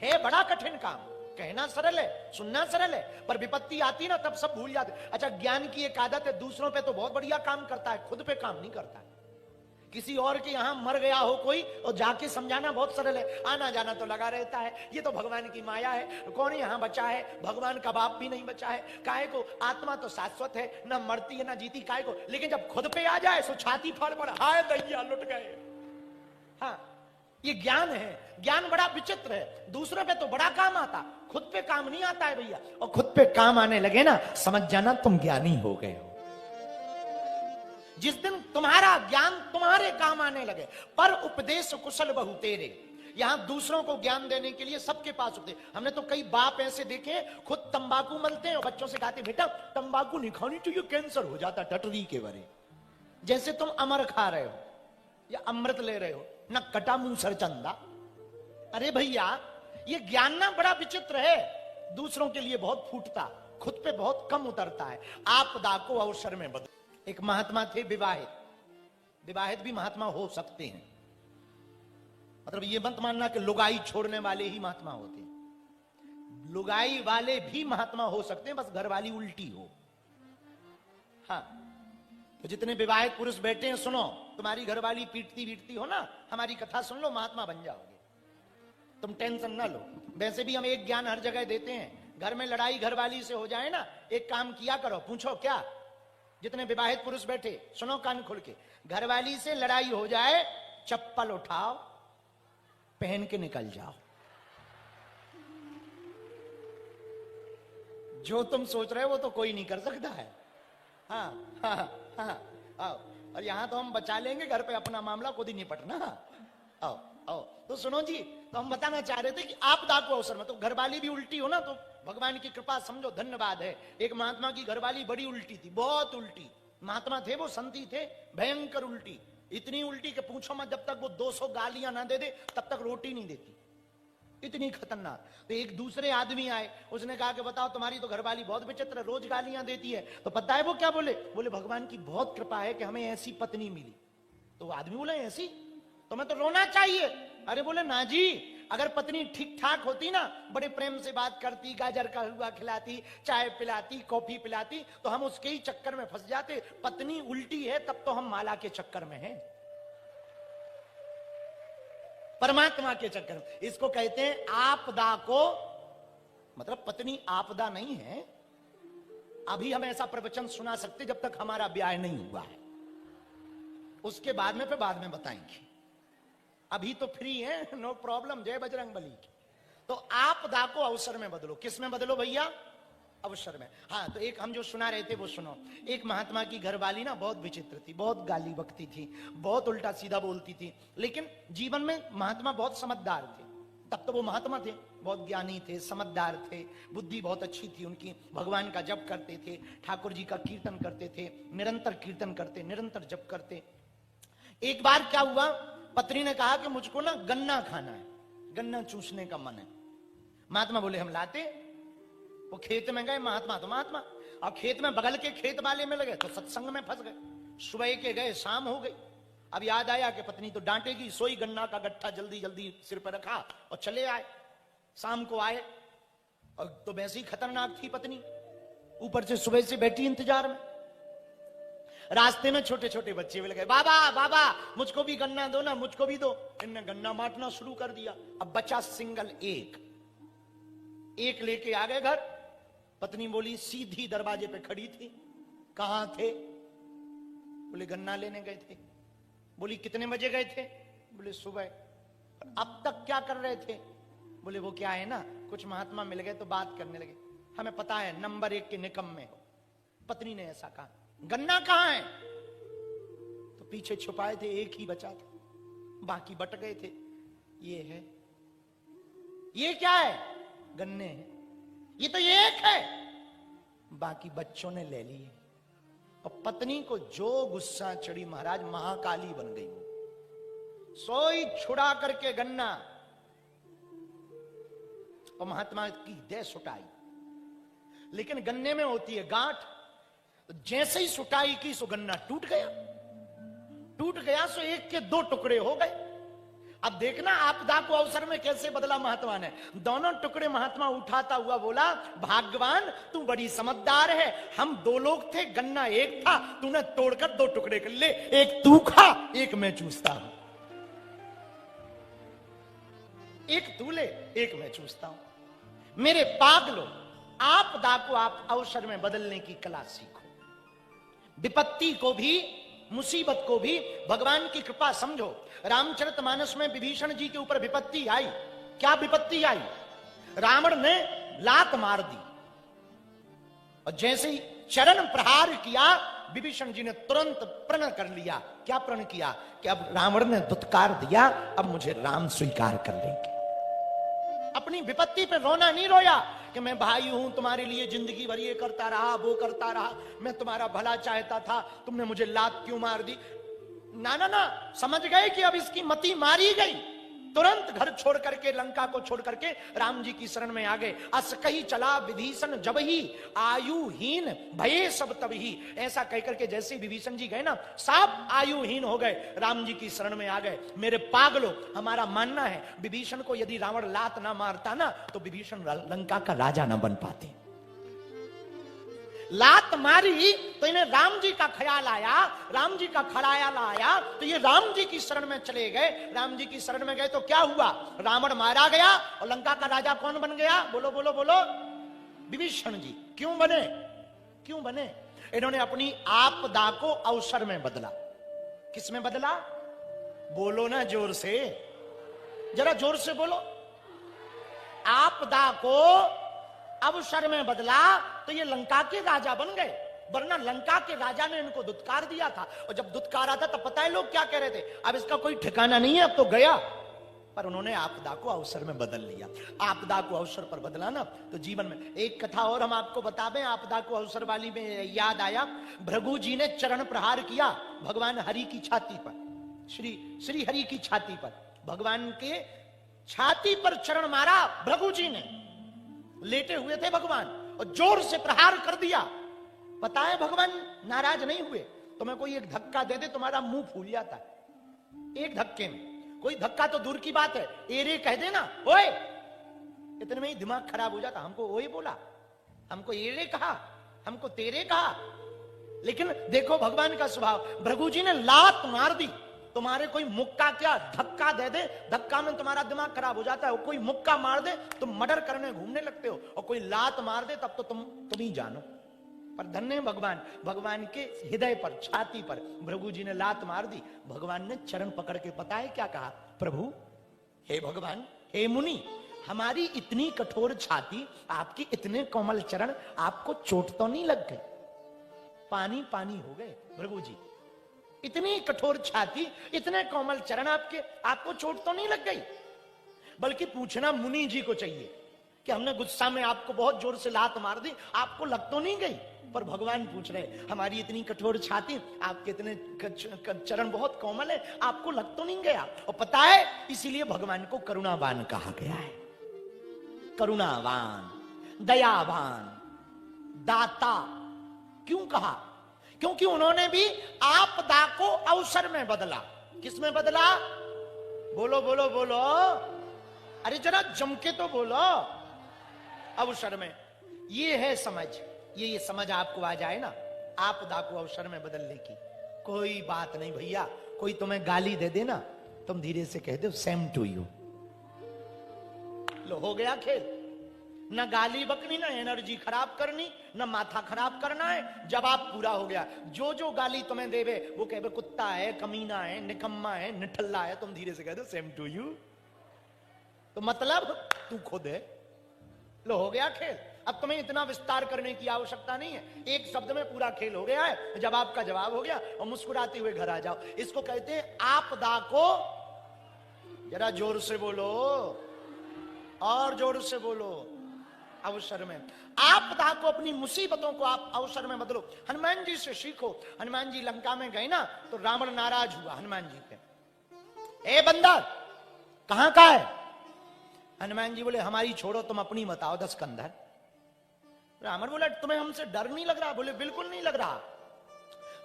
है बड़ा कठिन काम, कहना सरल है, सुनना सरल है, पर विपत्ति आती ना तब सब भूल जाते। अच्छा, ज्ञान की एक आदत है, दूसरों पे तो बहुत बढ़िया काम करता है, खुद पे काम नहीं करता है। किसी और के यहां मर गया हो कोई और जाके समझाना बहुत सरल है, आना जाना तो लगा रहता है, ये तो भगवान की माया है, कौन यहां बचा है, भगवान का बाप भी नहीं बचा है, काहे को, आत्मा तो शाश्वत है, ना मरती है ना जीती, काहे को। लेकिन जब खुद पे आ जाए तो छाती फाड़ पड़ा, हाय दैया लुट गए। हाँ, ये ज्ञान है, ज्ञान बड़ा विचित्र है, दूसरे पे तो बड़ा काम आता, खुद पे काम नहीं आता है भैया। और खुद पे काम आने लगे ना, समझ जाना तुम ज्ञानी हो गए हो। जिस दिन तुम्हारा ज्ञान तुम्हारे काम आने लगे, पर उपदेश कुशल बहु तेरे, यहां दूसरों को ज्ञान देने के लिए सबके पास होते। हमने तो कई बाप ऐसे देखे खुद तंबाकू मलते हैं और बच्चों से कहते बेटा तंबाकू नहीं खानी चाहिए, कैंसर हो जाता, टटरी के बारे, जैसे तुम अमर खा रहे हो या अमृत ले रहे हो, न कटा मुंह सर चंदा। अरे भैया, ये ज्ञान ना बड़ा विचित्र है, दूसरों के लिए बहुत फूटता, खुद पे बहुत कम उतरता है। आपदा को अवसर में बदल। एक महात्मा थे विवाहित, विवाहित भी महात्मा हो सकते हैं, मतलब ये मत मानना कि लुगाई छोड़ने वाले ही महात्मा होते हैं, लुगाई वाले भी महात्मा हो सकते हैं, बस घरवाली उल्टी हो। हाँ, तो जितने विवाहित पुरुष बैठे हैं सुनो, तुम्हारी घरवाली पीटती बीटती हो ना, हमारी कथा सुन लो, महात्मा बन जाओगे, तुम टेंशन ना लो। वैसे भी हम एक ज्ञान हर जगह देते हैं, घर में लड़ाई घरवाली से हो जाए ना, एक काम किया करो, पूछो क्या, जितने विवाहित पुरुष बैठे सुनो कान खोल के, घरवाली से लड़ाई हो जाए, चप्पल उठाओ, पहन के निकल जाओ। जो तुम सोच रहे हो वो तो कोई नहीं कर सकता है। हाँ हाँ हाँ, आओ, और यहां तो हम बचा लेंगे, घर पे अपना मामला खुद ही निपटना। आओ आओ, तो सुनो जी, तो हम बताना चाह रहे थे कि आपदा को अवसर में, तो घरवाली भी उल्टी हो ना तो भगवान की कृपा समझो, धन्यवाद है। एक महात्मा की घरवाली बड़ी उल्टी थी, बहुत उल्टी, महात्मा थे वो, संती थे, भयंकर उल्टी, इतनी उल्टी कि पूछो मत, जब तक वो 200 गालियां ना दे दे तब तक रोटी नहीं देती, इतनी खतरनाक। तो एक दूसरे आदमी आए, उसने कहा कि बताओ तुम्हारी तो घरवाली बहुत विचित्र, रोज गालियां देती है। तो पता है वो क्या बोले, बोले भगवान की बहुत कृपा है कि हमें ऐसी पत्नी मिली। तो आदमी बोला ऐसी, तुम्हें तो रोना चाहिए। अरे बोले ना जी, अगर पत्नी ठीक ठाक होती ना, बड़े प्रेम से बात करती, गाजर का हलवा खिलाती, चाय पिलाती, कॉफी पिलाती, तो हम उसके ही चक्कर में फंस जाते। पत्नी उल्टी है तब तो हम माला के चक्कर में हैं, परमात्मा के चक्कर में। इसको कहते हैं आपदा को, मतलब पत्नी आपदा नहीं है। अभी हम ऐसा प्रवचन सुना सकते जब तक हमारा ब्याह नहीं हुआ है, उसके बाद में फिर बाद में बताएंगे, अभी तो फ्री है, नो प्रॉब्लम, जय बजरंग बली की। तो आपदा को अवसर में बदलो, किस में बदलो भैया, अवसर में। हाँ, तो एक हम जो सुना रहे थे वो सुनो। एक महात्मा की घरवाली ना बहुत विचित्र थी, बहुत गाली बकती थी, बहुत उल्टा सीधा बोलती थी, लेकिन जीवन में महात्मा बहुत समझदार थे। तब तो वो महात्मा थे, बहुत ज्ञानी थे, समझदार थे, बुद्धि बहुत अच्छी थी उनकी, भगवान का जप करते थे, ठाकुर जी का कीर्तन करते थे, निरंतर कीर्तन करते, निरंतर जप करते। एक बार क्या हुआ, पत्नी ने कहा कि मुझको ना गन्ना खाना है, गन्ना चूसने का मन है। महात्मा बोले हम लाते। वो खेत में गए, महात्मा तो महात्मा, और खेत में बगल के खेत वाले में लगे तो सत्संग में फंस गए। सुबह के गए, शाम हो गई, अब याद आया कि पत्नी तो डांटेगी, सोई गन्ना का गट्ठा जल्दी जल्दी सिर पर रखा और चले आए। शाम को आए और तो वैसे ही खतरनाक थी पत्नी, ऊपर से सुबह से बैठी इंतजार में। रास्ते में छोटे छोटे बच्चे भी लगे, बाबा बाबा मुझको भी गन्ना दो ना, मुझको भी दो। इनने गन्ना बांटना शुरू कर दिया। अब बचा सिंगल एक, एक लेके आ गए घर। पत्नी बोली, सीधी दरवाजे पे खड़ी थी, कहां थे? बोले गन्ना लेने गए थे। बोली कितने बजे गए थे? बोले सुबह। अब तक क्या कर रहे थे? बोले वो क्या है ना, कुछ महात्मा मिल गए तो बात करने लगे, हमें पता है नंबर 1 के निकम्मे हो। पत्नी ने ऐसा कहा। गन्ना कहां है? तो पीछे छुपाए थे, एक ही बचा था, बाकी बट गए थे। ये है, ये क्या है? गन्ने हैं। ये तो ये एक है, बाकी बच्चों ने ले लिए। और पत्नी को जो गुस्सा चढ़ी महाराज, महाकाली बन गई वो। सोई छुड़ा करके गन्ना, और महात्मा की देह सुटाई। लेकिन गन्ने में होती है गांठ, तो जैसे ही सुटाई की सो गन्ना टूट गया। टूट गया सो एक के 2 टुकड़े हो गए। अब देखना आपदा को अवसर में कैसे बदला महात्मा ने। दोनों टुकड़े महात्मा उठाता हुआ बोला, भाग्यवान तू बड़ी समझदार है, हम 2 लोग थे, गन्ना एक था, तूने तोड़कर 2 टुकड़े कर ले, एक तू खा, एक मैं चूसता हूं। एक तू ले, एक मैं चूसता हूं। मेरे पागलों, आपदा को आप अवसर में बदलने की कला सीखो। विपत्ति को भी, मुसीबत को भी भगवान की कृपा समझो। रामचरितमानस में विभीषण जी के ऊपर विपत्ति आई। क्या विपत्ति आई? रावण ने लात मार दी और जैसे ही चरण प्रहार किया, विभीषण जी ने तुरंत प्रण कर लिया। क्या प्रण किया? कि अब रावण ने दुत्कार दिया, अब मुझे राम स्वीकार कर लेंगे। अपनी विपत्ति पे रोना नहीं रोया कि मैं भाई हूं, तुम्हारे लिए जिंदगी भर ये करता रहा, वो करता रहा, मैं तुम्हारा भला चाहता था, तुमने मुझे लात क्यों मार दी। ना ना ना, समझ गए कि अब इसकी मति मारी गई। तुरंत घर छोड़ करके, लंका को छोड़ करके राम जी की शरण में आ गए। अस कही चला विभीषण जब ही, आयुहीन भये सब तब ही। ऐसा कहकर के जैसे विभीषण जी गए ना, सब आयुहीन हो गए, राम जी की शरण में आ गए। मेरे पागलों, हमारा मानना है विभीषण को यदि रावण लात ना मारता ना, तो विभीषण लंका का राजा ना बन पाते। लात मारी तो इन्हें राम जी का ख्याल आया, राम जी का ख्याल आया तो ये राम जी की शरण में चले गए। राम जी की शरण में गए तो क्या हुआ? रावण मारा गया और लंका का राजा कौन बन गया? बोलो बोलो बोलो, विभीषण जी। क्यों बने? क्यों बने? इन्होंने अपनी आपदा को अवसर में बदला। किस में बदला? बोलो ना जोर से, जरा जोर से बोलो। आपदा को अवसर में बदला तो ये लंका के राजा बन गए, वरना लंका के राजा ने इनको दुत्कार दिया था। और जब दुत्कार आता तब पता है लोग क्या कह रहे थे? अब इसका कोई ठिकाना नहीं है, अब तो गया। पर उन्होंने आपदा को अवसर में बदल लिया। आपदा को अवसर पर बदला ना तो जीवन में। एक कथा और हम आपको बता दें, आपदा को अवसर वाली में याद आया। भृगु जी ने चरण प्रहार किया भगवान हरि की छाती पर, श्री हरि की छाती पर। भगवान के छाती पर चरण मारा भृगु जी ने। लेटे हुए थे भगवान और जोर से प्रहार कर दिया। पता है भगवान नाराज नहीं हुए। तुम्हें कोई एक धक्का दे दे, तुम्हारा मुंह फूल जाता है एक धक्के में। कोई धक्का तो दूर की बात है, एरे कह देना, ओए, इतने में ही दिमाग खराब हो जाता। हमको ओए बोला, हमको एरे कहा, हमको तेरे कहा। लेकिन देखो भगवान का स्वभाव, भृगु जी ने लात मार दी। तुम्हारे कोई मुक्का क्या धक्का दे दे, धक्का में तुम्हारा दिमाग खराब हो जाता है। कोई मुक्का मार दे तुम मर्डर करने घूमने लगते हो, और कोई लात मार दे तब तो तुम ही जानो। पर धन्य भगवान, भगवान के हृदय पर, छाती पर भृगु जी ने लात मार दी। भगवान ने चरण पकड़ के पता है क्या कहा? प्रभु, हे भगवान, हे मुनि, हमारी इतनी कठोर छाती, आपकी इतने कोमल चरण, आपको चोट तो नहीं लग गई? पानी पानी हो गए भृगु जी। इतनी कठोर छाती, इतने कोमल चरण, आपको चोट तो नहीं लग गई? बल्कि पूछना मुनि जी को चाहिए कि हमने गुस्सा में आपको बहुत जोर से लात मार दी, आपको लग तो नहीं गई? पर भगवान पूछ रहे, हमारी इतनी कठोर छाती, आपके इतने चरण बहुत कोमल है, आपको लग तो नहीं गया? और पता है इसीलिए भगवान को करुणावान कहा गया है। करुणावान, दयावान, दाता। क्यों कहा? क्योंकि उन्होंने भी आपदा को अवसर में बदला। किस में बदला? बोलो बोलो बोलो, अरे जरा जम के तो बोलो। अवसर में। ये है समझ। ये समझ आपको आ जाए ना, आपदा को अवसर में बदलने की, कोई बात नहीं भैया। कोई तुम्हें गाली दे देना, तुम धीरे से कह दो सेम टू यू। लो, हो गया खेल। न गाली बकनी, न एनर्जी खराब करनी, न माथा खराब करना है, जवाब पूरा हो गया। जो जो गाली तुम्हें देवे वो कहे कुत्ता है, कमीना है, निकम्मा है, निठल्ला है, तुम धीरे से कह दो सेम टू यू। तो मतलब तू खुद है। लो, हो गया खेल। अब तुम्हें इतना विस्तार करने की आवश्यकता नहीं है, एक शब्द में पूरा खेल हो गया है। जवाब का जवाब हो गया और मुस्कुराते हुए घर आ जाओ। इसको कहते हैं आपदा को, जरा जोर से बोलो, और जोर से बोलो, अवसर में। आपदा को, अपनी मुसीबतों को आप अवसर में बदलो। हनुमान जी से सीखो। हनुमान जी लंका में गए ना तो रावण नाराज हुआ हनुमान जी पे। ए बंदर, कहां का है? हनुमान जी बोले हमारी छोड़ो, तुम अपनी बताओ 10 कंधर। रावण बोला तुम्हें हमसे डर नहीं लग रहा? बोले बिल्कुल नहीं लग रहा।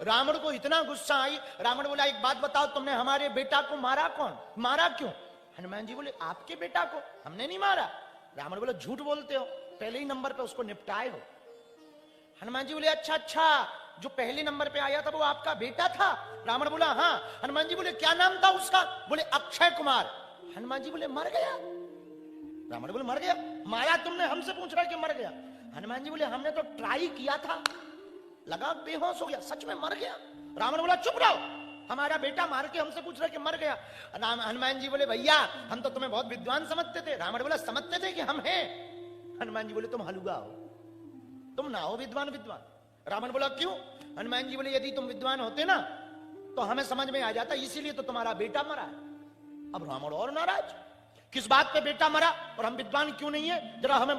रावण को इतना गुस्सा आई, रावण बोला एक बात बताओ, तुमने हमारे बेटा को मारा कौन, मारा क्यों? हनुमान जी बोले आपके बेटा को हमने नहीं मारा। रावण बोला झूठ बोलते हो, पहले ही नंबर पे उसको निपटाए हो। हनुमान जी बोले अच्छा अच्छा, जो पहले नंबर पे आया था वो आपका बेटा था? रावण बोला हाँ। हनुमान जी बोले क्या नाम था उसका? बोले अक्षय कुमार। हनुमान जी बोले मर गया? रावण बोले मर गया, मारा तुमने, हमसे पूछ रहा है कि मर गया? हनुमान जी बोले हमने तो ट्राई किया था, लगा बेहोश हो गया, सच में मर गया। रावण बोला चुप रहो, हमारा बेटा मार के हमसे पूछ रहा है कि मर गया। हनुमान जी बोले भैया हम तो तुम्हें बहुत विद्वान समझते थे। रावण बोला समझते थे कि हम हैं? हनुमान जी बोले तुम हलुआ हो, तुम ना हो विद्वान। रावण बोला क्यों? हनुमान जी बोले यदि तुम विद्वान होते ना तो हमें समझ में आ जाता, इसीलिए तो तुम्हारा बेटा मरा है। अब रावण और नाराज, किस बात पे बेटा मरा और हम विद्वान क्यों नहीं है, जरा हमें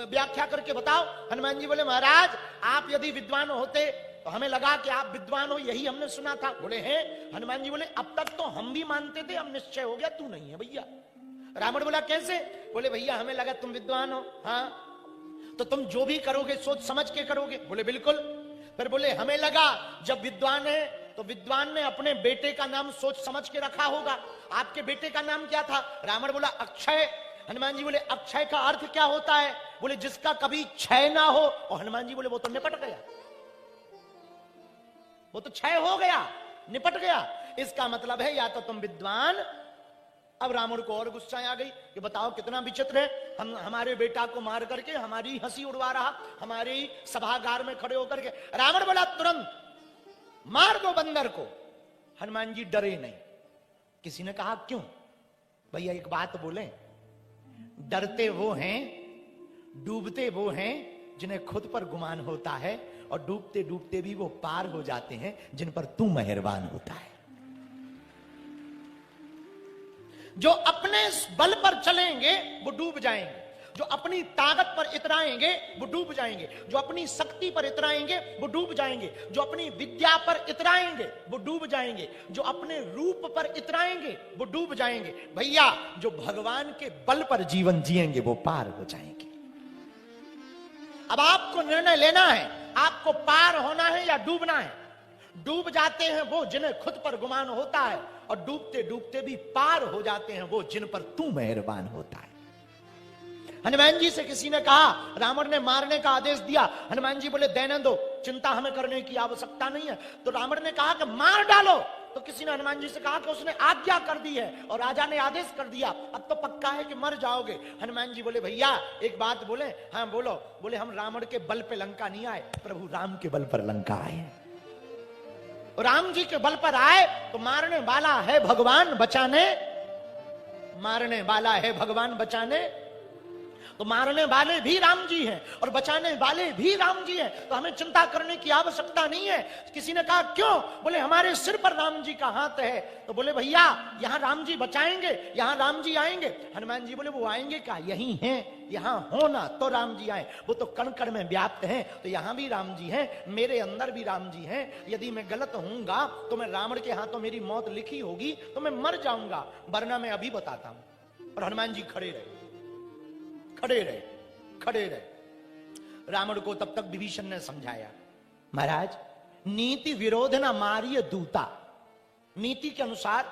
व्याख्या करके बताओ। हनुमान जी बोले महाराज आप यदि विद्वान होते तो हमें लगा कि आप विद्वान हो, यही हमने सुना था। बोले हैं? हनुमान जी बोले अब तक तो हम भी मानते थे, अब निश्चय हो गया तू नहीं है भैया। रावण बोला कैसे? बोले भैया हमें लगा तुम विद्वान हो, हाँ तो तुम जो भी करोगे सोच समझ के करोगे। बोले बिल्कुल। फिर बोले हमें लगा जब विद्वान है तो विद्वान ने अपने बेटे का नाम सोच समझ के रखा होगा, आपके बेटे का नाम क्या था? रावण बोला अक्षय। हनुमान जी बोले अक्षय का अर्थ क्या होता है? बोले जिसका कभी क्षय ना हो। और हनुमान जी बोले वो तो निपट गया, वो तो क्षय हो गया, निपट गया। इसका मतलब है या तो तुम विद्वान। अब रावण को और गुस्सा आ गई कि बताओ कितना विचित्र है, हम हमारे बेटा को मार करके हमारी हंसी उड़वा रहा, हमारे सभागार में खड़े होकर के। रावण बोला तुरंत मार दो बंदर को। हनुमान जी डरे नहीं। किसी ने कहा क्यों? भैया एक बात बोले, डरते वो हैं, डूबते वो हैं जिन्हें खुद पर गुमान होता है, और डूबते डूबते भी वो पार हो जाते हैं जिन पर तू मेहरबान होता है। जो अपने बल पर चलेंगे वो डूब जाएंगे, जो अपनी ताकत पर इतराएंगे वो डूब जाएंगे, जो अपनी शक्ति पर इतराएंगे वो डूब जाएंगे, जो अपनी विद्या पर इतराएंगे वो डूब जाएंगे, जो अपने रूप पर इतराएंगे वो डूब जाएंगे। भैया जो भगवान के बल पर जीवन जिएंगे वो पार हो जाएंगे। अब आपको निर्णय लेना है, आपको पार होना है या डूबना है। डूब जाते हैं वो जिन्हें खुद पर गुमान होता है, और डूबते डूबते भी पार हो जाते हैं वो जिन पर तू मेहरबान होता है। हनुमान जी से किसी ने कहा, रावण ने मारने का आदेश दिया। हनुमान जी बोले देने दो, चिंता हमें करने की आवश्यकता नहीं है। तो रावण ने कहा कि मार डालो। तो किसी ने हनुमान जी से कहा कि उसने आज्ञा कर दी है और राजा ने आदेश कर दिया, अब तो पक्का है कि मर जाओगे। हनुमान जी बोले भैया एक बात बोले? हाँ बोलो। बोले हम रावण के बल पे लंका नहीं आए, प्रभु राम के बल पर लंका आए। राम जी के बल पर आए तो मारने वाला है भगवान बचाने, मारने वाला है भगवान बचाने। तो मारने वाले भी राम जी हैं और बचाने वाले भी राम जी हैं, तो हमें चिंता करने की आवश्यकता नहीं है। किसी ने कहा क्यों? बोले हमारे सिर पर राम जी का हाथ है। तो बोले भैया यहां राम जी बचाएंगे, यहां राम जी आएंगे। हनुमान जी बोले वो आएंगे क्या, यही हैं, यहां होना तो राम जी आए, वो तो कण कण में व्याप्त हैं, तो यहां भी राम जी हैं, मेरे अंदर भी राम जी हैं। यदि मैं गलत हूंगा तो मैं रावण के हाथों मेरी मौत लिखी होगी तो मैं मर जाऊंगा, वरना मैं अभी बताता हूं। और हनुमान जी खड़े रहे, खड़े रहे, खड़े रहे। रावण को तब तक विभीषण ने समझाया, महाराज नीति विरोध ना मारिए दूता, नीति के अनुसार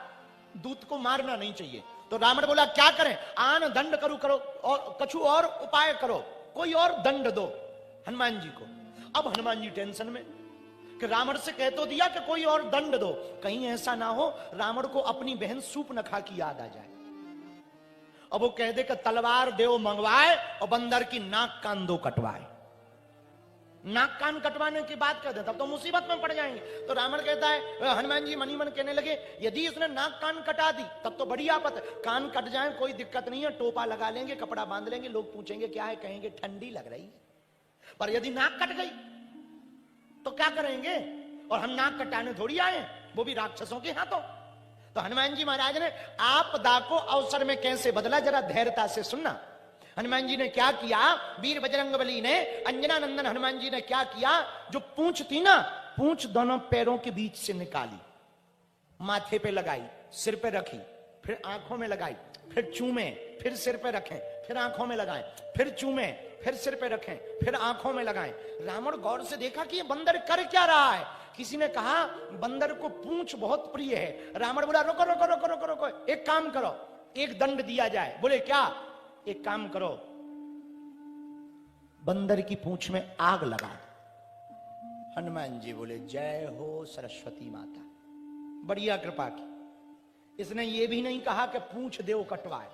दूत को मारना नहीं चाहिए। तो रावण बोला क्या करें? आन दंड करो और कछु और उपाय करो, कोई और दंड दो हनुमान जी को। अब हनुमान जी टेंशन में कि रावण से कह तो दिया कि कोई और दंड दो, कहीं ऐसा ना हो रावण को अपनी बहन सूर्पनखा की याद आ जाए। अब वो कह दे कि तलवार देव मंगवाए और बंदर की नाक कान दो कटवाए। नाक कान कटवाने की बात कर दे तब तो मुसीबत में पड़ जाएंगे। तो रावण कहता है, हनुमान जी मनी मन कहने लगे यदि इसने नाक कान कटा दी तब तो बड़ी आफत है, कान कट जाए कोई दिक्कत नहीं है, टोपा लगा लेंगे, कपड़ा बांध लेंगे, लोग पूछेंगे क्या है, कहेंगे ठंडी लग रही है। पर यदि नाक कट गई तो क्या करेंगे? और हम नाक कटाने थोड़ी आए, वो भी राक्षसों के हाथों। तो हनुमान जी महाराज ने आपदा को अवसर में कैसे बदला, जरा धैर्यता से सुनना। हनुमान जी ने क्या किया? वीर बजरंगबली ने, अंजना नंदन हनुमान जी ने क्या किया? जो पूंछ थी ना, पूंछ दोनों पैरों के बीच से निकाली, माथे पे लगाई, सिर पे रखी, फिर आंखों में लगाई, फिर चूमे, फिर सिर पे रखें, फिर आंखों में लगाएं, फिर चूमें, फिर सिर पे रखें, फिर आंखों में लगाएं। रावण गौर से देखा कि ये बंदर कर क्या रहा है। किसी ने कहा बंदर को पूंछ बहुत प्रिय है। रावण बोला रुको रुको रुको रुको रुको, एक काम करो, एक दंड दिया जाए। बोले क्या? एक काम करो, बंदर की पूंछ में आग लगा दो। हनुमान जी बोले जय हो सरस्वती माता, बढ़िया कृपा की। इसने ये भी नहीं कहा कि पूंछ देव कटवाए,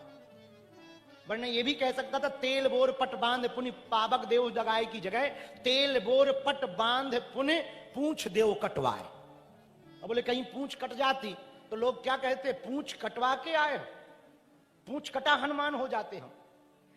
वरना ये भी कह सकता था तेल बोर पट बांध पुनि पावक देव जगाए की जगह तेल बोर पट बांध पुनि पूंछ देव कटवाए। अब बोले कहीं पूंछ कट जाती तो लोग क्या कहते, पूंछ कटवा के आए, पूंछ कटा हनुमान हो जाते हम।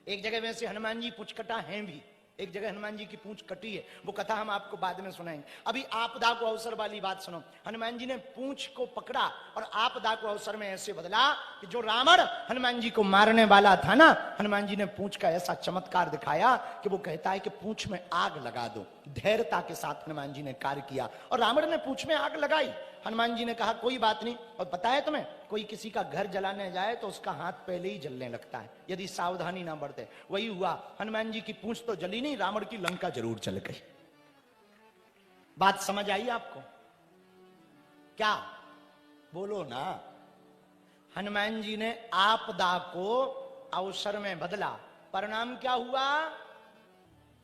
एक जगह वैसे हनुमान जी पूंछ कटा हैं भी, एक जगह हनुमान जी की पूंछ कटी है, वो कथा हम आपको बाद में सुनाएंगे। अभी आपदा को अवसर वाली बात सुनो। हनुमान जी ने पूंछ को पकड़ा और आपदा को अवसर में ऐसे बदला कि जो रावण हनुमान जी को मारने वाला था ना, हनुमान जी ने पूंछ का ऐसा चमत्कार दिखाया कि वो कहता है कि पूंछ में आग लगा दो। धैर्यता के साथ हनुमान जी ने कार्य किया और रावण ने पूंछ में आग लगाई। हनुमान जी ने कहा कोई बात नहीं। और बताया तुम्हें, कोई किसी का घर जलाने जाए तो उसका हाथ पहले ही जलने लगता है यदि सावधानी ना बरते। वही हुआ, हनुमान जी की पूंछ तो जली नहीं, रावण की लंका जरूर जल गई। बात समझ आई आपको? क्या बोलो ना। हनुमान जी ने आपदा को अवसर में बदला, परिणाम क्या हुआ?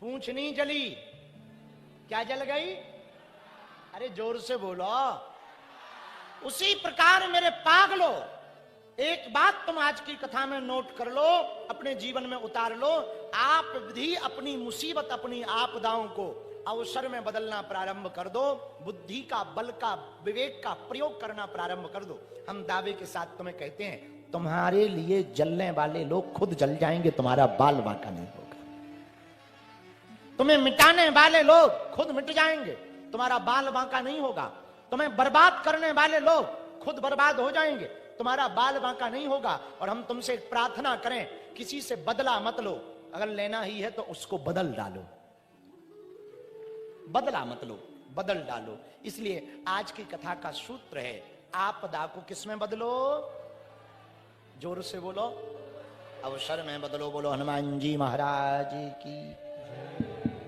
पूंछ नहीं जली, क्या जल गई? अरे जोर से बोलो। उसी प्रकार मेरे पागलो, एक बात तुम आज की कथा में नोट कर लो, अपने जीवन में उतार लो। आप भी अपनी मुसीबत, अपनी आपदाओं को अवसर में बदलना प्रारंभ कर दो। बुद्धि का, बल का, विवेक का प्रयोग करना प्रारंभ कर दो। हम दावे के साथ तुम्हें कहते हैं, तुम्हारे लिए जलने वाले लोग खुद जल जाएंगे, तुम्हारा बाल बांका नहीं होगा। तुम्हें मिटाने वाले लोग खुद मिट जाएंगे, तुम्हारा बाल बांका नहीं होगा। तुम्हें बर्बाद करने वाले लोग खुद बर्बाद हो जाएंगे, तुम्हारा बाल बांका नहीं होगा। और हम तुमसे प्रार्थना करें, किसी से बदला मत लो। अगर लेना ही है तो उसको बदल डालो, बदला मत लो, बदल डालो। इसलिए आज की कथा का सूत्र है, आपदा को किसमें बदलो? जोर से बोलो, अवसर में बदलो। बोलो हनुमान जी महाराज की,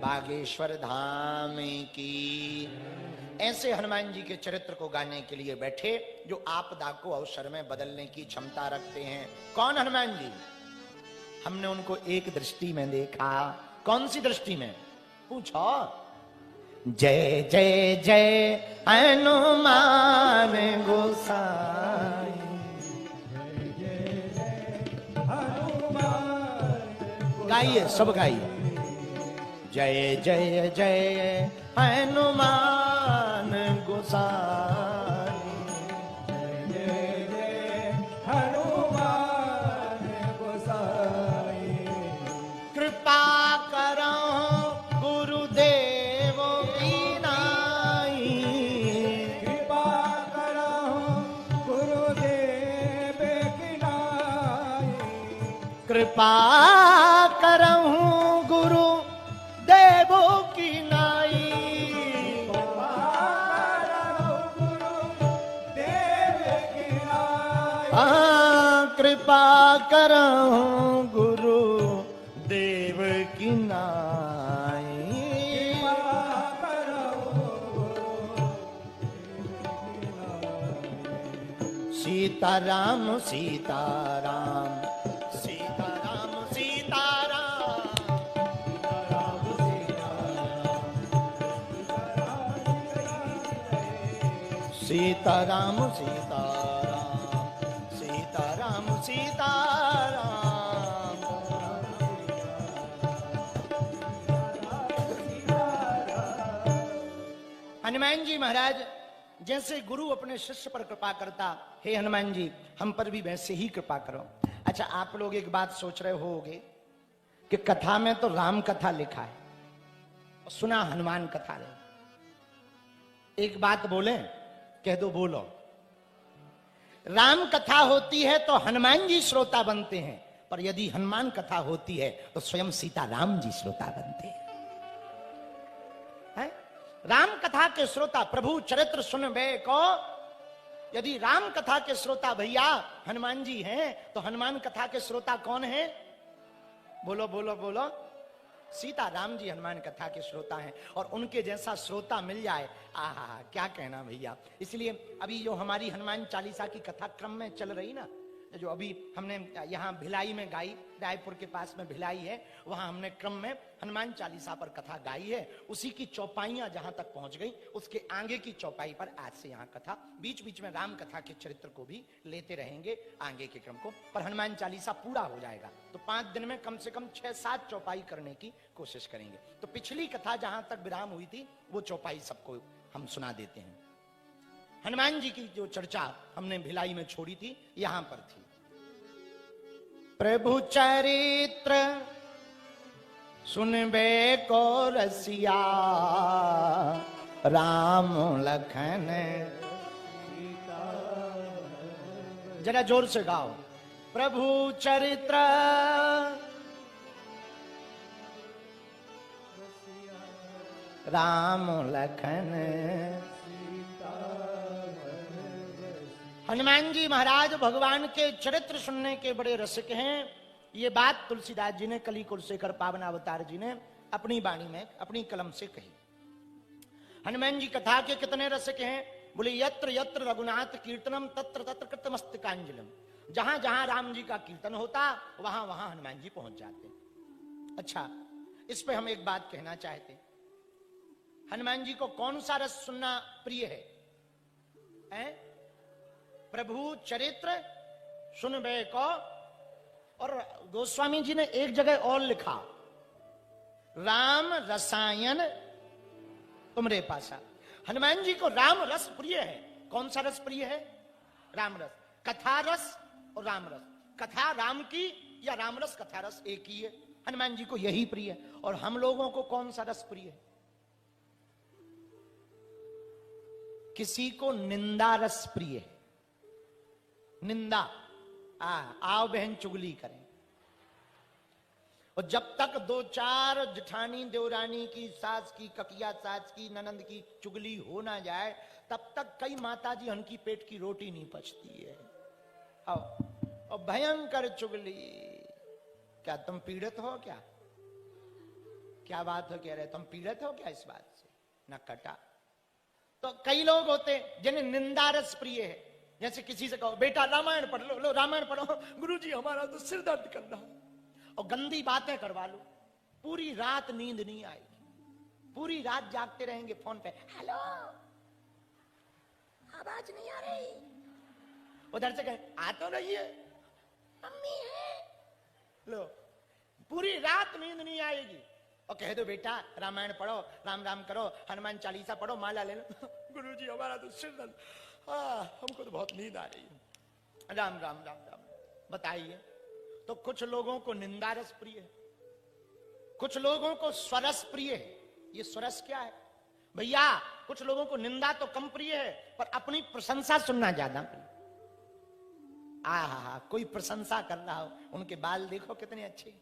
बागेश्वर धाम की। ऐसे हनुमान जी के चरित्र को गाने के लिए बैठे जो आपदा को अवसर में बदलने की क्षमता रखते हैं। कौन हनुमान जी? हमने उनको एक दृष्टि में देखा। कौन सी दृष्टि में? पूछो। जय जय जय हनुमान गोसाई, गाइए, सब गाइए। जय जय जय हनुमान गोसाई, जय जय हनुमान गोसाई। कृपा करो गुरुदेव की नाई, कृपा करो गुरुदेव की नाई। कृपा करहूं गुरु देवो की नाई। कृपा करहूं गुरु देव की नाई। सीताराम सीताराम सीताराम सीताराम, सीताराम सीताराम सीताराम सीताराम। हनुमान जी महाराज जैसे गुरु अपने शिष्य पर कृपा करता, हे हनुमान जी हम पर भी वैसे ही कृपा करो। अच्छा, आप लोग एक बात सोच रहे होगे कि कथा में तो राम कथा लिखा है और सुना हनुमान कथा है। एक बात बोले, कह दो, बोलो। राम कथा होती है तो हनुमान जी श्रोता बनते हैं, पर यदि हनुमान कथा होती है तो स्वयं सीता राम जी श्रोता बनते हैं। राम कथा के श्रोता प्रभु चरित्र सुनबे को, यदि राम कथा के श्रोता भैया हनुमान जी हैं तो हनुमान कथा के श्रोता कौन है? बोलो बोलो बोलो। सीता राम जी हनुमान कथा के श्रोता हैं और उनके जैसा श्रोता मिल जाए, आहा क्या कहना भैया। इसलिए अभी जो हमारी हनुमान चालीसा की कथा क्रम में चल रही ना, जो अभी हमने यहाँ भिलाई में गाई, रायपुर के पास में भिलाई है, वहां हमने क्रम में हनुमान चालीसा पर कथा गाई है। उसी की चौपाइयां जहां तक पहुंच गई, उसके आगे की चौपाई पर आज से यहाँ कथा, बीच बीच में राम कथा के चरित्र को भी लेते रहेंगे आगे के क्रम को, पर हनुमान चालीसा पूरा हो जाएगा तो 5 दिन में कम से कम 6-7 चौपाई करने की कोशिश करेंगे। तो पिछली कथा जहां तक विराम हुई थी वो चौपाई सबको हम सुना देते हैं। हनुमान जी की जो चर्चा हमने भिलाई में छोड़ी थी, यहां पर थी। प्रभु चरित्र सुनबे को रसिया, राम लखन जरा जोर से गाओ। प्रभु चरित्र राम लखन। हनुमान जी महाराज भगवान के चरित्र सुनने के बड़े रसिक हैं। ये बात तुलसीदास जी ने, कली कुलशेखर पावन अवतार जी ने अपनी वाणी में अपनी कलम से कही। हनुमान जी कथा के कितने रसिक हैं? बोले यत्र यत्र रघुनाथ कीर्तनम तत्र तत्र कृतमस्तकांजलिम। जहां जहां राम जी का कीर्तन होता वहां वहां हनुमान जी पहुंच जाते। अच्छा, इस पे हम एक बात कहना चाहते, हनुमान जी को कौन सा रस सुनना प्रिय है? प्रभु चरित्र सुनबे को। और गोस्वामी जी ने एक जगह और लिखा, राम रसायन तुमरे पासा। हनुमान जी को राम रस प्रिय है। कौन सा रस प्रिय है? राम रस। कथा रस और राम रस। कथा राम की या राम रस कथा रस एक ही है। हनुमान जी को यही प्रिय है। और हम लोगों को कौन सा रस प्रिय है? किसी को निंदा रस प्रिय है। निंदा, आओ बहन चुगली करें। और जब तक 2-4 जेठानी देवरानी की, सास की, ककिया सास की, ननंद की चुगली हो ना जाए, तब तक कई माता जी उनकी पेट की रोटी नहीं पचती है। और भयंकर चुगली। क्या तुम पीड़ित हो? क्या बात हो? कह रहे तुम पीड़ित हो क्या इस बात से? न कटा। तो कई लोग होते जिन्हें निंदा रस प्रिय है। जैसे किसी से कहो बेटा रामायण पढ़ लो, रामायण पढ़ो, गुरुजी हमारा तो सिर दर्द कर रहा है, और गंदी बातें करवा लो, पूरी रात नींद नहीं आएगी, पूरी रात जागते रहेंगे फोन पे, हेलो आवाज नहीं आ रही, उधर से कहे आ तो रही है, मम्मी है, लो पूरी रात नींद नहीं आएगी। और कह दो बेटा रामायण पढ़ो, राम राम करो, हनुमान चालीसा पढ़ो, माला ले लो, गुरुजी हमारा तो सिर दर्द, हमको तो बहुत नींद आ रही है, राम राम राम राम। बताइए, तो कुछ लोगों को निंदा रस प्रिय है, कुछ लोगों को स्वरस प्रिय है। ये स्वरस क्या है भैया? कुछ लोगों को निंदा तो कम प्रिय है, पर अपनी प्रशंसा सुनना ज्यादा प्रिय। कोई प्रशंसा कर रहा हो, उनके बाल देखो कितने अच्छे,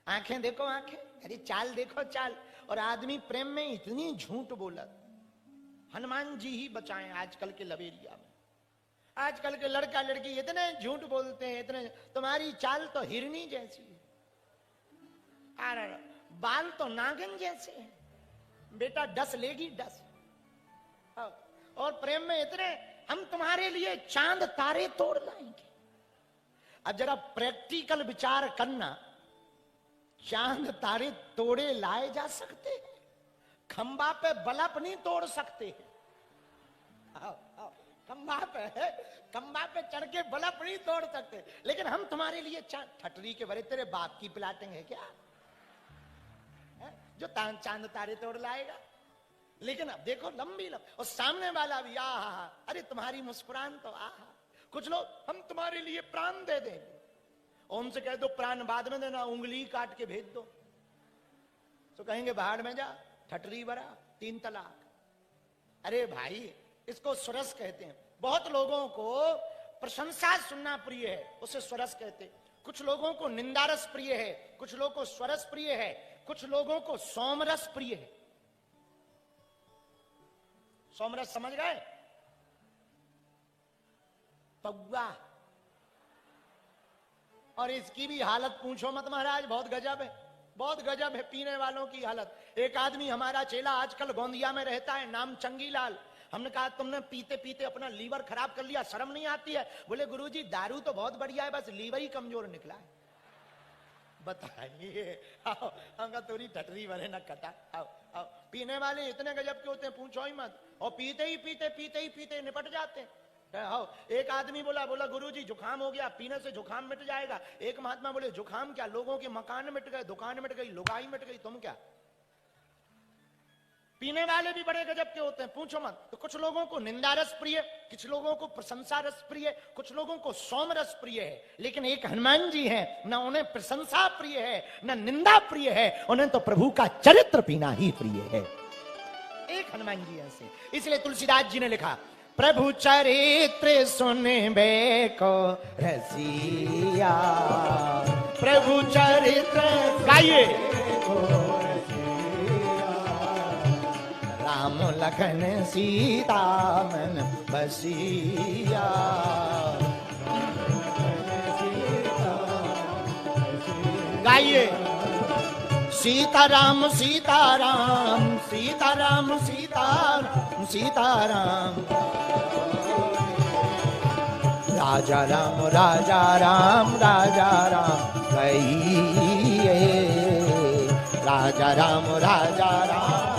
आंखें देखो आंखें, अरे चाल देखो चाल। और आदमी प्रेम में इतनी झूठ बोला। हनुमान जी ही बचाएं आजकल के लवेरिया में। आजकल के लड़का लड़की इतने झूठ बोलते हैं, इतने, तुम्हारी चाल तो हिरनी जैसी है, बाल तो नागिन जैसे हैं, बेटा डस लेगी डस। और प्रेम में इतने, हम तुम्हारे लिए चांद तारे तोड़ लाएंगे। अब जरा प्रैक्टिकल विचार करना, चांद तारे तोड़े लाए जा सकते हैं, खंबा पे बल्ब नहीं तोड़ सकते। खंबा पे चढ़ के बल्ब नहीं तोड़ सकते, लेकिन हम तुम्हारे लिए ठटरी के बड़े तेरे बाप की प्लाटिंग है क्या जो चांद तारे तोड़ लाएगा? लेकिन अब देखो लंबी और सामने वाला भी अरे तुम्हारी मुस्कुरान तो कुछ लोग हम तुम्हारे लिए प्राण दे देंगे, उनसे कह दो प्राण बाद में देना, उंगली काट के भेज दो, तो कहेंगे बाहर में जा, ठटरी बरा, 3 तलाक। अरे भाई, इसको स्वरस कहते हैं। बहुत लोगों को प्रशंसा सुनना प्रिय है, उसे स्वरस कहते हैं। कुछ लोगों को निंदारस प्रिय है, कुछ लोगों को स्वरस प्रिय है, कुछ लोगों को सोमरस प्रिय है। सोमरस समझ गए? पौवा और इसकी भी हालत पूछो मत महाराज, बहुत गजब है, बहुत गजब है पीने वालों की हालत। एक आदमी हमारा चेला आजकल गोंदिया में रहता है, नाम चंगीलाल। हमने कहा तुमने पीते पीते अपना लीवर खराब कर लिया, शर्म नहीं आती है? बोले गुरुजी दारू तो बहुत बढ़िया है, बस लीवर ही कमजोर निकला है। बताइए, आओ हमका तोरी टटरी भरे न कटा। आओ आओ, पीने वाले इतने गजब के होते हैं पूछो ही मत, और पीते ही पीते निपट जाते हैं। आओ, एक आदमी बोला गुरुजी जुकाम हो गया, पीने से जुकाम मिट जाएगा। एक महात्मा बोले जुकाम क्या, लोगों के मकान मिट गए, दुकान मिट गई, लुगाई मिट गई, तुम क्या? पीने वाले भी बड़े गजब के होते हैं पूछो मत। तो कुछ लोगों को निंदा रस प्रिय, कुछ लोगों को प्रशंसा रस प्रिय, कुछ लोगों को सोम रस प्रिय है। लेकिन एक हनुमान जी हैं, ना उन्हें प्रशंसा प्रिय है ना निंदा प्रिय है, उन्हें तो प्रभु का चरित्र पीना ही प्रिय है। एक हनुमान जी ऐसे, इसलिए तुलसीदास जी ने लिखा प्रभु चरित्र सुनबे को रसिया, प्रभु चरित्र गाइए, राम लखन सीता मन बसिया, गाइए सीताराम सीताराम सीताराम सीताराम सीताराम, राजा राम राजा राम राजा राम कहिए, राजा राम राजा राम।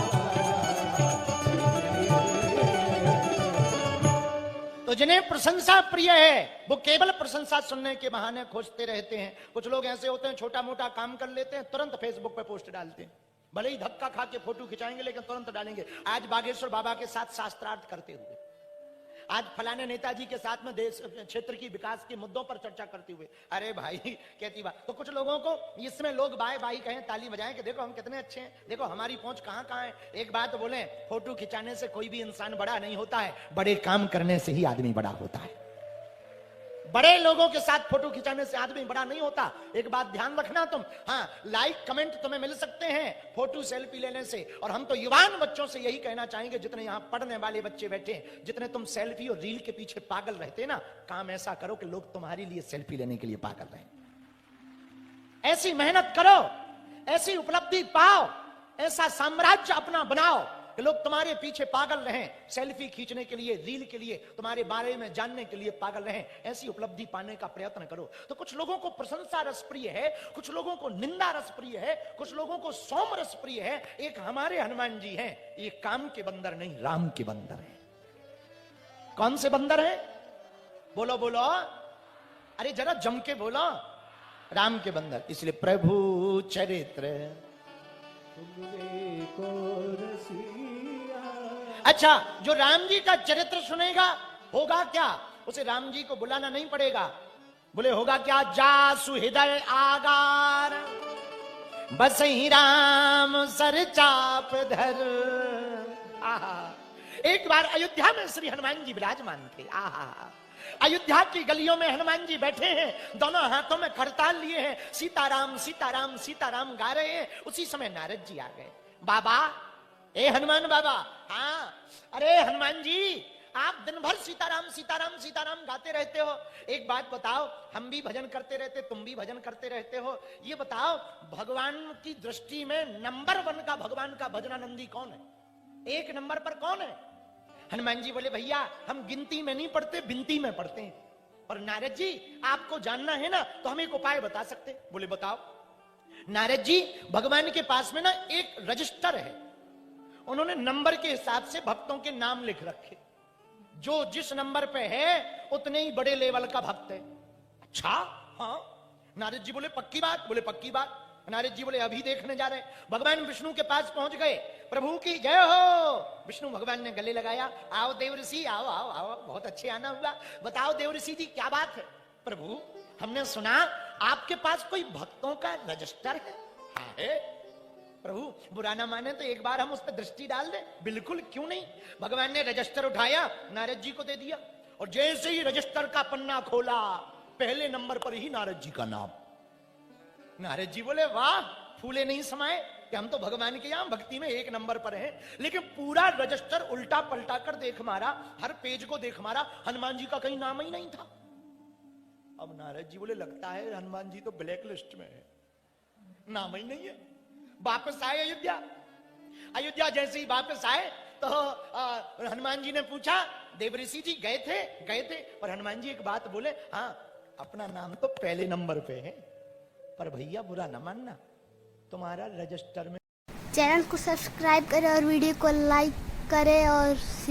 तो जिन्हें प्रशंसा प्रिय है वो केवल प्रशंसा सुनने के बहाने खोजते रहते हैं। कुछ लोग ऐसे होते हैं छोटा मोटा काम कर लेते हैं, तुरंत फेसबुक पे पोस्ट डालते हैं, भले ही धक्का खा के फोटो खिंचाएंगे लेकिन तुरंत डालेंगे। आज बागेश्वर बाबा के साथ शास्त्रार्थ करते हुए, आज फलाने नेताजी के साथ में देश क्षेत्र की विकास के मुद्दों पर चर्चा करते हुए, अरे भाई कहती बात। तो कुछ लोगों को इसमें लोग बाय बाई कहें, ताली बजाएं कि देखो हम कितने अच्छे हैं, देखो हमारी पहुंच कहां कहां है। एक बात बोले, फोटो खिंचाने से कोई भी इंसान बड़ा नहीं होता है, बड़े काम करने से ही आदमी बड़ा होता है। बड़े लोगों के साथ फोटो खिंचाने से आदमी बड़ा नहीं होता। एक बात ध्यान रखना तुम, हाँ लाइक कमेंट तुम्हें मिल सकते हैं फोटो सेल्फी लेने से। और हम तो युवान बच्चों से यही कहना चाहेंगे, जितने यहां पढ़ने वाले बच्चे बैठे हैं, जितने तुम सेल्फी और रील के पीछे पागल रहते हैं ना, काम ऐसा करो कि लोग तुम्हारे लिए सेल्फी लेने के लिए पागल रहे। ऐसी मेहनत करो, ऐसी उपलब्धि पाओ, ऐसा साम्राज्य अपना बनाओ कि लोग तुम्हारे पीछे पागल रहें, सेल्फी खींचने के लिए, रील के लिए, तुम्हारे बारे में जानने के लिए पागल रहें। ऐसी उपलब्धि पाने का प्रयत्न करो। तो कुछ लोगों को प्रशंसा रस प्रिय है, कुछ लोगों को निंदा रस प्रिय है, कुछ लोगों को सोम रस प्रिय है। एक हमारे हनुमान जी हैं, ये काम के बंदर नहीं राम के बंदर हैं। कौन से बंदर हैं? बोलो बोलो, अरे जरा जम के बोलो, राम के बंदर। इसलिए प्रभु चरित्र को रसिया। अच्छा, जो राम जी का चरित्र सुनेगा होगा क्या? उसे राम जी को बुलाना नहीं पड़ेगा। बोले होगा क्या? जासु हृदय आगार बसहि राम सर चाप धर। आहा, एक बार अयोध्या में श्री हनुमान जी विराजमान थे। आहा, अयोध्या की गलियों में हनुमान जी बैठे हैं, दोनों हाथों में करताल लिए हैं, सीताराम सीताराम सीताराम गा रहे हैं। उसी समय नारद जी आ गए। बाबा, ए हनुमान बाबा। हाँ, अरे हनुमान जी, आप दिन भर सीताराम सीताराम सीताराम गाते रहते हो। एक बात बताओ, हम भी भजन करते रहते, तुम भी भजन करते रहते हो, ये बताओ भगवान की दृष्टि में नंबर 1 का भगवान का भजनानंदी कौन है? 1 नंबर पर कौन है? हनुमान जी बोले भैया, हम गिनती में नहीं पढ़ते, बिनती में पढ़ते हैं। और नारद जी, आपको जानना है ना, तो हम एक उपाय बता सकते। बोले बताओ। नारद जी, भगवान के पास में ना एक रजिस्टर है, उन्होंने नंबर के हिसाब से भक्तों के नाम लिख रखे। जो जिस नंबर पे है उतने ही बड़े लेवल का भक्त है। अच्छा, हाँ। नारद जी बोले पक्की बात? बोले पक्की बात। नारद जी बोले अभी देखने जा रहे हैं। भगवान विष्णु के पास पहुंच गए। प्रभु की जय हो। विष्णु भगवान ने गले लगाया। आओ देवऋषि, आओ आओ आओ, बहुत अच्छे आना हुआ। बताओ देवऋषि जी, क्या बात है? प्रभु, हमने सुना आपके पास कोई भक्तों का रजिस्टर है। हाँ है। प्रभु, बुरा ना माने तो एक बार हम उस पर दृष्टि डाल दें। बिल्कुल, क्यों नहीं। भगवान ने रजिस्टर उठाया, नारद जी को दे दिया, और जैसे ही रजिस्टर का पन्ना खोला, पहले नंबर पर ही नारद जी का नाम। नारद जी बोले वाह, फूले नहीं समाये कि हम तो भगवान के यहां भक्ति में 1 नंबर पर हैं। लेकिन पूरा रजिस्टर उल्टा पलटा कर देख मारा, हर पेज को देख मारा, हनुमान जी का कहीं नाम ही नहीं था। अब नारद जी बोले लगता है हनुमान जी तो ब्लैक लिस्ट में है, नाम ही नहीं है। वापस आए अयोध्या। अयोध्या जैसे ही वापस आए तो हनुमान जी ने पूछा, देवऋषि जी गए थे, पर हनुमान जी एक बात बोले, हाँ अपना नाम तो पहले नंबर पे है, पर भैया बुरा न मानना, तुम्हारा रजिस्टर में। चैनल को सब्सक्राइब करें और वीडियो को लाइक करें और